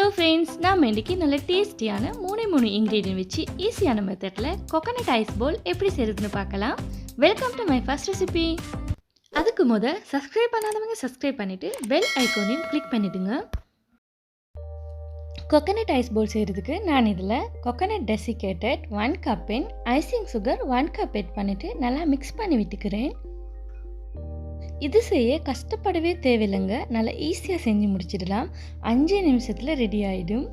Hello friends, நாம் இன்றைக்கி நல்ல டேஸ்டியான மூணு இன்க்ரீடியன்ட் வச்சு ஈஸியான மெத்தடில் கோகோனட் ஐஸ் போல் எப்படி செய்கிறதுன்னு பார்க்கலாம். Welcome to my first recipe. அதுக்கு சப்ஸ்கிரைப் பண்ணாதவங்க சப்ஸ்கிரைப் பண்ணிவிட்டு பெல் ஐக்கோனையும் கிளிக் பண்ணிவிடுங்க. கோகோனட் ஐஸ் போல் செய்கிறதுக்கு நான் இதில் coconut desiccated 1 cup icing sugar 1 cup add பண்ணிவிட்டு நல்லா மிக்ஸ் பண்ணி விட்டுக்கிறேன். இது செய்ய கஷ்டப்படவே தேவையில்லைங்க, நல்லா ஈஸியாக செஞ்சு முடிச்சிடலாம். 5 நிமிஷத்தில் ரெடி ஆகிடும்.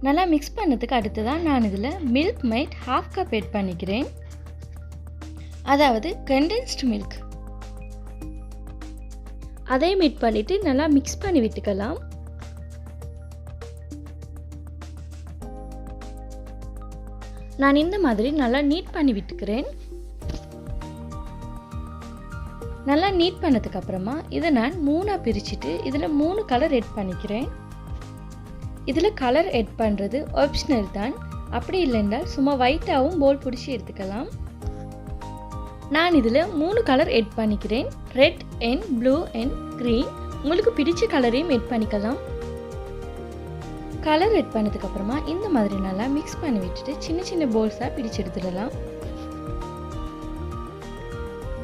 நல்லா மிக்ஸ் பண்ணதுக்கு அடுத்ததான் நான் இதில் மில்க் மைட் 1/2 கப் ஆட் பண்ணிக்கிறேன், அதாவது கண்டென்ஸ்டு மில்க். அதையும் ஆட் பண்ணிவிட்டு நல்லா மிக்ஸ் பண்ணி விட்டுக்கலாம். நான் இந்த மாதிரி நல்லா நீட் பண்ணி விட்டுக்கிறேன். நல்லா நீட் பண்ணதுக்கு அப்புறமா இதை நான் 3 பிரிச்சுட்டு இதில் 3 கலர் ஆட் பண்ணிக்கிறேன். இதில் கலர் ஆட் பண்ணுறது ஆப்ஷனல் தான், அப்படி இல்லைன்றால் சும்மா ஒயிட்டாகவும் போல் பிடிச்சி எடுத்துக்கலாம். நான் இதில் 3 கலர் ஆட் பண்ணிக்கிறேன், red and blue and green. உங்களுக்கு பிடிச்ச கலரையும் ஆட் பண்ணிக்கலாம். கலர் ஆட் பண்ணதுக்கப்புறமா இந்த மாதிரி நல்லா மிக்ஸ் பண்ணி விட்டுட்டு சின்ன சின்ன போல்ஸாக பிடிச்சி எடுத்துடலாம்.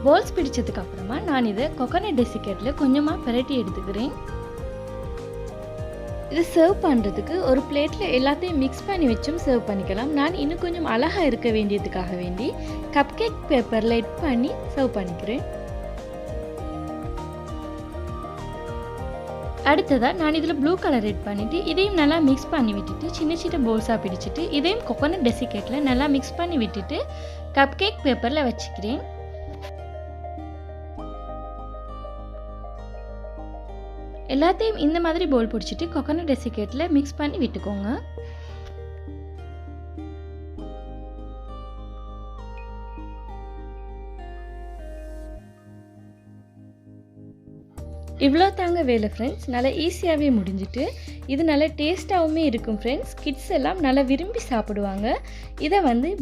போல்ஸ் பிடிச்சதுக்கு அப்புறமா நான் இதை கோகோனட் டெசிகேட்டில் கொஞ்சமாக பிரட்டி எடுத்துக்கிறேன். இது சர்வ் பண்ணுறதுக்கு ஒரு பிளேட்டில் எல்லாத்தையும் மிக்ஸ் பண்ணி வச்சும் சர்வ் பண்ணிக்கலாம். நான் இன்னும் கொஞ்சம் அழகாக இருக்க வேண்டியதுக்காக வேண்டி கப் கேக் பேப்பரில் ஆட் பண்ணி சர்வ் பண்ணிக்கிறேன். அடுத்ததாக நான் இதில் ப்ளூ கலர் ஆட் பண்ணிவிட்டு இதையும் நல்லா மிக்ஸ் பண்ணி விட்டுட்டு சின்ன சின்ன போல்ஸாக பிடிச்சிட்டு இதையும் கோகோனட் டெசிகேட்டில் நல்லா மிக்ஸ் பண்ணி விட்டுட்டு கப் கேக் பேப்பரில் வச்சுக்கிறேன். எல்லாத்தையும் இந்த மாதிரி போல் பிடிச்சிட்டு கோகோனட் டெசிகேட்டில் மிக்ஸ் பண்ணி விட்டுக்கோங்க. இவ்வளோ தாங்க வேலை ஃப்ரெண்ட்ஸ், நல்லா ஈஸியாகவே முடிஞ்சிட்டு. இது நல்லா டேஸ்ட்டாகவுமே இருக்கும் ஃப்ரெண்ட்ஸ். கிட்ஸ் எல்லாம் நல்லா விரும்பி சாப்பிடுவாங்க. இதை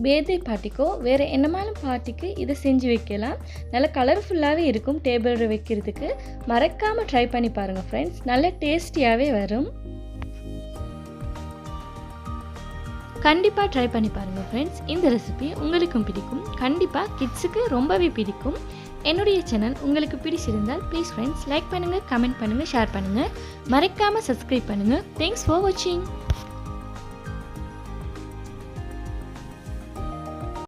பேர்த்டே பார்ட்டிக்கோ வேறு என்னமாலும் பார்ட்டிக்கு இதை செஞ்சு வைக்கலாம். நல்லா கலர்ஃபுல்லாகவே இருக்கும் டேபிளில் வைக்கிறதுக்கு. மறக்காமல் ட்ரை பண்ணி பாருங்கள் ஃப்ரெண்ட்ஸ், நல்லா டேஸ்டியாகவே வரும். கண்டிப்பாக ட்ரை பண்ணி பாருங்கள் ஃப்ரெண்ட்ஸ். இந்த ரெசிபி உங்களுக்கும் பிடிக்கும், கண்டிப்பாக கிட்ஸுக்கு ரொம்பவே பிடிக்கும். என்னுடைய சேனல் உங்களுக்கு பிடிச்சிருந்தால் ப்ளீஸ் ஃப்ரெண்ட்ஸ் லைக் பண்ணுங்கள், கமெண்ட் பண்ணுங்கள், ஷேர் பண்ணுங்கள். மறக்காமல் சப்ஸ்கிரைப் பண்ணுங்கள். தேங்க்ஸ் ஃபார் வாட்சிங்.